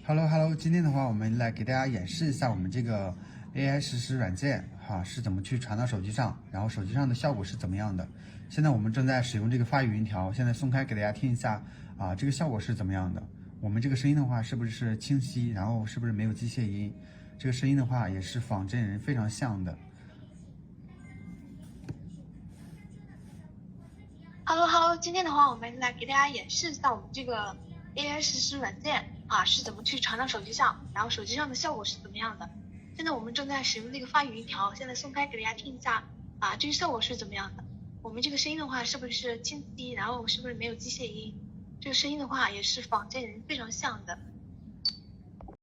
Hello Hello，今天的话，我们来给大家演示一下我们这个 AI 实时软件是怎么去传到手机上，然后手机上的效果是怎么样的。现在我们正在使用这个发语音条，现在松开给大家听一下这个效果是怎么样的。我们这个声音的话是不是清晰，然后是不是没有机械音？这个声音的话也是仿真人非常像的。Hello Hello，今天的话，我们来给大家演示一下我们这个 AI 实时软件是怎么去传到手机上，然后手机上的效果是怎么样的。现在我们正在使用这个发语音条，现在松开给大家听一下这个效果是怎么样的。我们这个声音的话是不是清晰，然后是不是没有机械音？这个声音的话也是仿真人非常像的。